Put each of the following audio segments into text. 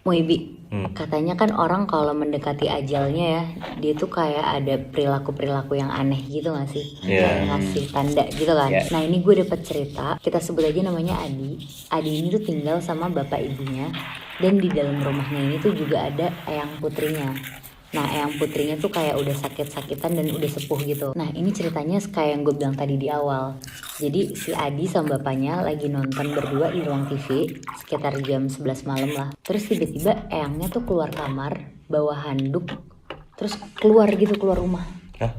Muibi, katanya kan orang kalau mendekati ajalnya ya, dia tuh kayak ada perilaku-perilaku yang aneh gitu gak sih? Kayak ngasih tanda gitu kan. Nah ini gue dapet cerita, kita sebut aja namanya Adi. Adi ini tuh tinggal sama bapak ibunya, dan di dalam rumahnya ini tuh juga ada eyang putrinya. Nah eyang putrinya tuh kayak udah sakit-sakitan dan udah sepuh gitu. Nah ini ceritanya kayak yang gue bilang tadi di awal. Jadi si Adi sama bapaknya lagi nonton berdua di ruang TV sekitar jam 11 malam lah. Terus tiba-tiba eyangnya tuh keluar kamar bawa handuk, terus keluar gitu, keluar rumah. Hah?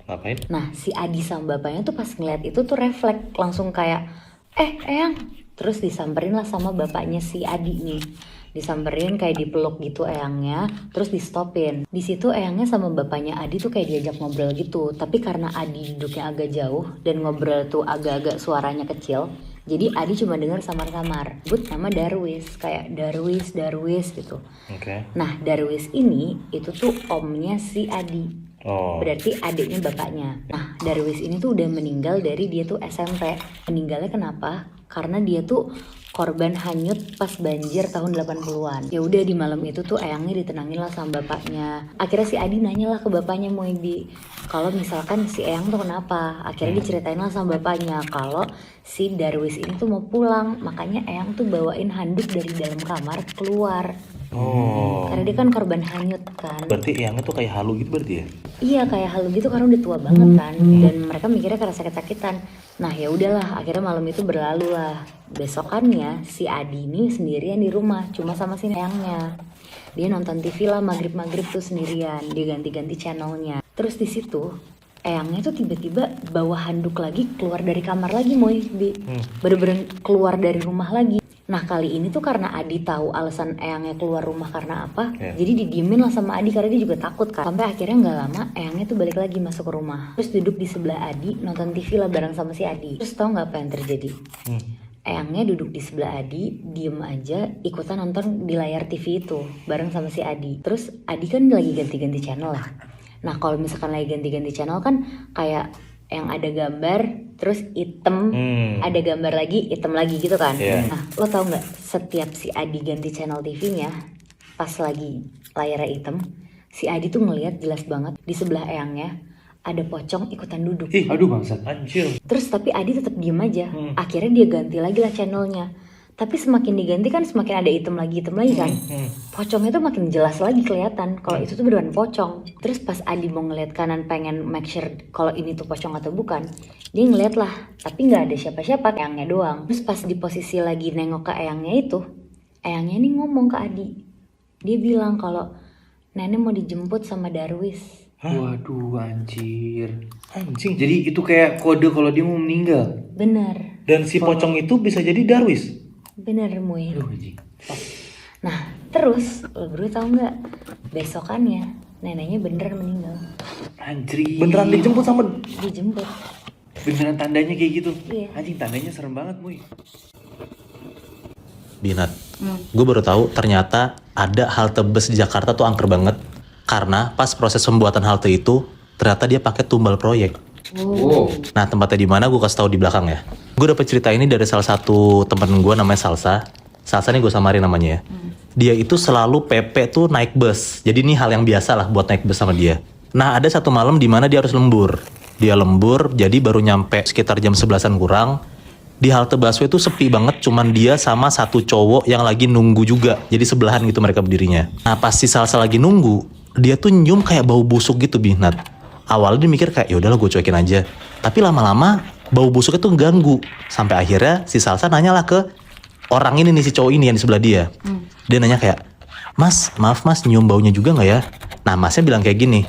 Ngapain? Nah si Adi sama bapaknya tuh pas ngeliat itu tuh refleks langsung kayak eyang. Terus disamperin lah sama bapaknya si Adi nih, disamperin kayak dipeluk gitu eyangnya, terus di stopin. Di situ eyangnya sama bapaknya Adi tuh kayak diajak ngobrol gitu, tapi karena Adi duduknya agak jauh dan ngobrol tuh agak-agak suaranya kecil, jadi Adi cuma dengar samar-samar. Sebut nama Darwis, kayak Darwis gitu. Oke. Nah Darwis ini itu tuh omnya si Adi. Oh. Berarti adiknya bapaknya. Nah Darwis ini tuh udah meninggal dari dia tuh SMP. Meninggalnya kenapa? Karena dia tuh korban hanyut pas banjir tahun 80-an. Ya udah di malam itu tuh eyangnya ditenangin lah sama bapaknya. Akhirnya si Adi nanya lah ke bapaknya, Moibi, kalau misalkan si eyang tuh kenapa? Akhirnya diceritain lah sama bapaknya kalau si Darwis ini tuh mau pulang, makanya eyang tuh bawain handuk dari dalam kamar keluar. Oh. Karena dia kan korban hanyut kan. Berarti eyangnya tuh kayak halu gitu berarti ya? Iya kayak halu gitu karena udah tua banget kan, dan mereka mikirnya karena sakit-sakitan. Nah ya udahlah, akhirnya malam itu berlalu lah. Besokannya si Adi ini sendirian di rumah, cuma sama si eyangnya. Dia nonton TV lah maghrib tuh sendirian, dia ganti-ganti channelnya. Terus di situ eyangnya tuh tiba-tiba bawa handuk lagi keluar dari kamar lagi, bener-bener keluar dari rumah lagi. Nah kali ini tuh karena Adi tahu alasan eyangnya keluar rumah karena apa, jadi didiemin lah sama Adi karena dia juga takut kan. Sampai akhirnya nggak lama eyangnya tuh balik lagi masuk ke rumah, terus duduk di sebelah Adi nonton TV lah bareng sama si Adi. Terus tau nggak apa yang terjadi? Eyangnya duduk di sebelah Adi, diem aja ikutan nonton di layar TV itu bareng sama si Adi. Terus Adi kan lagi ganti-ganti channel lah. Nah kalau misalkan lagi ganti-ganti channel kan kayak yang ada gambar terus item, ada gambar lagi item lagi gitu kan. Nah lo tau nggak, setiap si Adi ganti channel TV-nya pas lagi layarnya item, si Adi tuh ngelihat jelas banget di sebelah eyangnya ada pocong ikutan duduk. Ih, aduh bangsat. Anjir. Terus tapi Adi tetap diem aja. Akhirnya dia ganti lagi lah channelnya. Tapi semakin diganti kan semakin ada item lagi kan. Pocongnya tuh makin jelas lagi kelihatan kalau itu tuh beneran pocong. Terus pas Adi mau ngeliat kanan pengen make sure kalau ini tuh pocong atau bukan, dia ngeliat lah, tapi nggak ada siapa-siapa, eyangnya doang. Terus pas di posisi lagi nengok ke eyangnya itu, eyangnya ini ngomong ke Adi. Dia bilang kalau nenek mau dijemput sama Darwis. Waduh anjir. Anjing. Jadi itu kayak kode kalau dia mau meninggal. Bener, Dan si pocong itu bisa jadi Darwis. bener Mui. Aduh anjing. Nah terus lo berdua tau nggak, besokannya neneknya beneran meninggal. Anjir. Beneran dijemput sama Dijemput. Beneran tandanya kayak gitu. Iya. Anjing tandanya serem banget, Muy. Binat. Gue baru tahu ternyata ada halte bus di Jakarta tuh angker banget. Karena pas proses pembuatan halte itu ternyata dia pakai tumbal proyek. Wow. Nah tempatnya di mana gue kasih tahu di belakang ya. Gue dapet cerita ini dari salah satu temen gue namanya Salsa. Salsa nih gue samarin namanya ya. Dia itu selalu PP tuh naik bus. Jadi ini hal yang biasa lah buat naik bus sama dia. Nah ada satu malam di mana dia harus lembur. Dia lembur jadi baru nyampe sekitar jam 11-an kurang. Di halte busway tuh sepi banget, cuman dia sama satu cowok yang lagi nunggu juga. Jadi sebelahan gitu mereka berdirinya. Nah pas si Salsa lagi nunggu, dia tuh nyium kayak bau busuk gitu Binat. Awalnya dia mikir kayak yaudahlah gue cuekin aja. Tapi lama-lama bau busuknya tuh ganggu. Sampai akhirnya si Salsa nanyalah ke orang ini nih, si cowok ini yang di sebelah dia. Dia nanya kayak, Mas, maaf mas, nyium baunya juga gak ya? Nah masnya bilang kayak gini,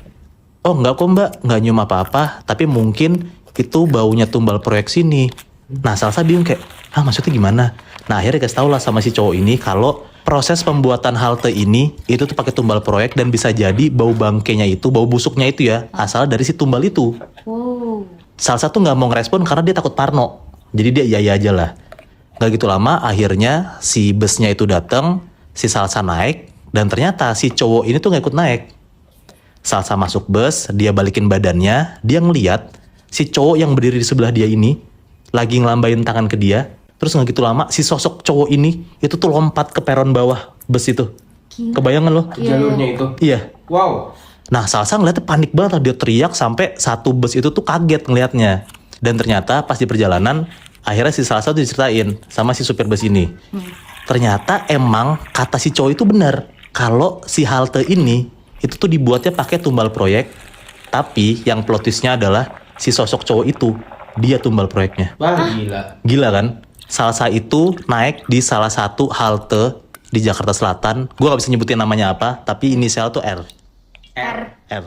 oh enggak kok mbak, gak nyium apa-apa, tapi mungkin itu baunya tumbal proyek sini. Nah Salsa bingung kayak, maksudnya gimana? Nah akhirnya dikasih tau lah sama si cowok ini kalau proses pembuatan halte ini itu tuh pakai tumbal proyek dan bisa jadi bau bangkainya itu, bau busuknya itu ya, asal dari si tumbal itu. Wow. Salsa tuh nggak mau ngerespon karena dia takut parno. Jadi dia iya aja lah. Gak gitu lama akhirnya si busnya itu datang, si Salsa naik dan ternyata si cowok ini tuh nggak ikut naik. Salsa masuk bus, dia balikin badannya, dia ngeliat si cowok yang berdiri di sebelah dia ini lagi ngelambain tangan ke dia, Terus nggak gitu lama si sosok cowok ini itu tuh lompat ke peron bawah bus itu. Kebayangan lo? Jalurnya itu. Iya. Wow. Nah Salsa ngeliatnya panik banget lah, dia teriak sampai satu bus itu tuh kaget ngelihatnya. Dan ternyata pas di perjalanan akhirnya si Salsa tuh diceritain sama si supir bus ini. Ternyata emang kata si cowok itu benar. Kalau si halte ini itu tuh dibuatnya pakai tumbal proyek. Tapi yang plot twistnya adalah si sosok cowok itu dia tumbal proyeknya. Wah, gila. Gila kan? Salsa itu naik di salah satu halte di Jakarta Selatan. Gue gak bisa nyebutin namanya apa, tapi inisial tuh R. R.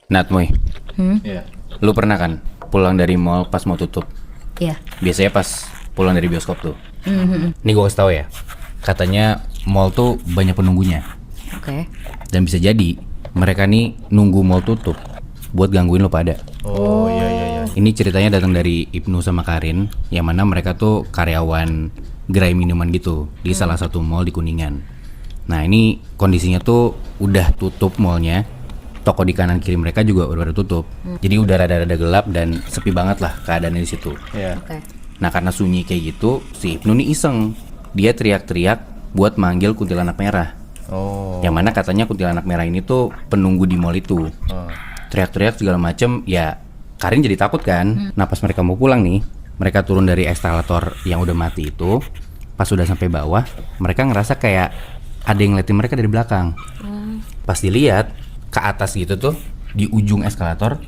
Nat, Moy, Iya. lu pernah kan pulang dari mall pas mau tutup? Iya. Biasanya pas pulang dari bioskop tuh. Nih gue kasih tau ya, katanya mall tuh banyak penunggunya. Oke. Dan bisa jadi mereka nih nunggu mall tutup buat gangguin lo pada. Oh iya. Ini ceritanya datang dari Ibnu sama Karin, yang mana mereka tuh karyawan gerai minuman gitu di salah satu mall di Kuningan. Nah ini kondisinya tuh udah tutup mallnya, toko di kanan kiri mereka juga udah pada tutup. Jadi udah rada-rada gelap dan sepi banget lah keadaannya di situ. Iya. Oke. Nah karena sunyi kayak gitu, si Ibnu nih iseng, dia teriak-teriak buat manggil kuntilanak merah. Oh. Yang mana katanya kuntilanak merah ini tuh penunggu di mall itu. Teriak-teriak segala macem, ya Karin jadi takut kan. Nah pas mereka mau pulang nih, mereka turun dari eskalator yang udah mati itu. Pas udah sampai bawah, mereka ngerasa kayak ada yang ngeliatin mereka dari belakang. Pas dilihat ke atas gitu tuh, di ujung eskalator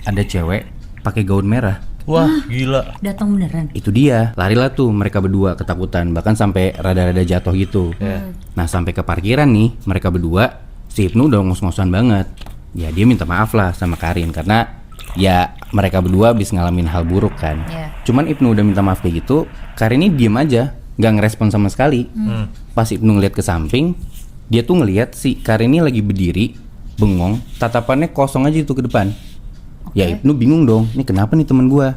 ada cewek pakai gaun merah. Wah gila. Datang beneran. Itu dia, larilah tuh mereka berdua ketakutan, bahkan sampai rada-rada jatuh gitu. Nah sampai ke parkiran nih, mereka berdua, si Ibnu udah ngos-ngosan banget. Ya dia minta maaf lah sama Karin, karena ya mereka berdua habis ngalamin hal buruk kan. Cuman Ibnu udah minta maaf kayak gitu, Karin ini diem aja, gak ngerespon sama sekali. Pas Ibnu ngeliat ke samping, dia tuh ngeliat si Karin ini lagi berdiri, bengong, tatapannya kosong aja itu ke depan. Ya Ibnu bingung dong, ini kenapa nih temen gua?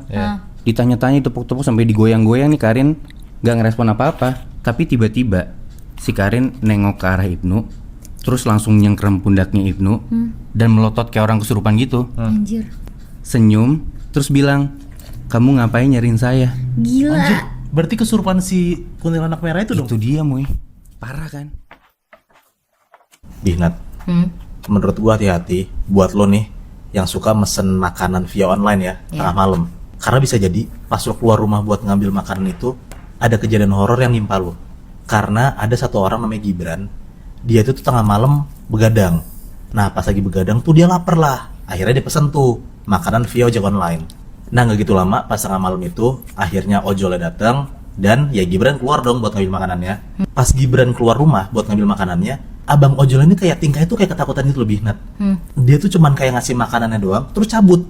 Ditanya-tanya, tepuk-tepuk sampai digoyang-goyang nih Karin, gak ngerespon apa-apa. Tapi tiba-tiba si Karin nengok ke arah Ibnu, terus langsung nyengkrem pundaknya Ibnu dan melotot kayak orang kesurupan gitu. Anjir. Senyum, terus bilang, kamu ngapain nyariin saya? Gila. Berarti kesurupan si kuntilanak merah itu dong? Itu dia, Moy. Parah kan? Bihnat, menurut gua hati-hati buat lo nih yang suka mesen makanan via online ya, tengah malam. Karena bisa jadi pas lo keluar rumah buat ngambil makanan itu ada kejadian horor yang nimpa lo. Karena ada satu orang namanya Gibran, dia itu tuh tengah malam begadang. Nah pas lagi begadang tuh dia lapar lah, akhirnya dia pesen tuh makanan via ojek online. Nah nggak gitu lama pas tengah malam itu akhirnya ojolnya datang dan ya Gibran keluar dong buat ngambil makanannya. Pas Gibran keluar rumah buat ngambil makanannya, abang ojol ini kayak tingkahnya tuh kayak ketakutan gitu lebih Nat. Dia tuh cuman kayak ngasih makanannya doang terus cabut.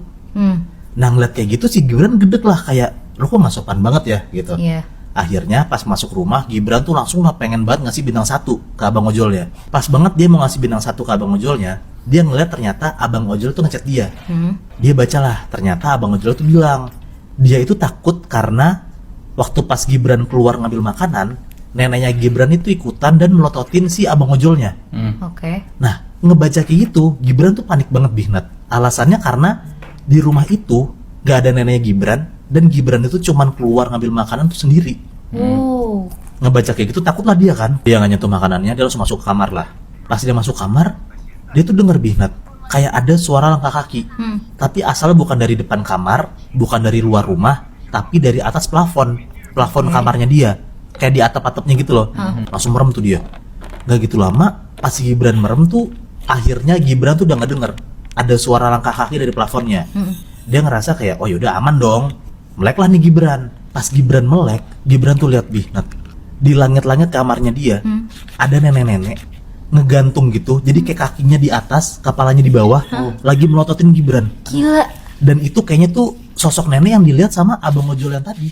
Nah ngeliat kayak gitu si Gibran gedek lah, kayak lo kok nggak sopan banget ya gitu. Iya. Akhirnya pas masuk rumah Gibran tuh langsung lah pengen banget ngasih bintang 1 ke abang ojolnya. Pas banget dia mau ngasih bintang 1 ke abang ojolnya, dia ngeliat ternyata abang ojol tuh ngechat dia. Dia bacalah, ternyata abang ojol tuh bilang dia itu takut karena waktu pas Gibran keluar ngambil makanan, neneknya Gibran itu ikutan dan melototin si abang ojolnya. Oke. Nah ngebaca kayak gitu Gibran tuh panik banget Bihnat. Alasannya karena di rumah itu gak ada neneknya Gibran dan Gibran itu cuman keluar ngambil makanan tuh sendiri. Wow. Ngebaca kayak gitu takutlah dia kan. Dia nggak nyentuh makanannya, dia langsung masuk ke kamar lah. Pas dia masuk kamar, dia tuh denger Bihnat kayak ada suara langkah kaki. Tapi asalnya bukan dari depan kamar, bukan dari luar rumah, tapi dari atas plafon kamarnya dia. Kayak di atap-atapnya gitu loh. Langsung merem tuh dia. Gak gitu lama, pas Gibran merem tuh, akhirnya Gibran tuh udah nggak denger ada suara langkah kaki dari plafonnya. Dia ngerasa kayak, oh yaudah aman dong. Melek lah nih Gibran. Pas Gibran melek, Gibran tuh lihat Bihnat di langit-langit kamarnya dia ada nenek-nenek ngegantung gitu. Jadi kayak kakinya di atas, kepalanya di bawah, lagi melototin Gibran. Gila. Dan itu kayaknya tuh sosok nenek yang dilihat sama abang ojol yang tadi.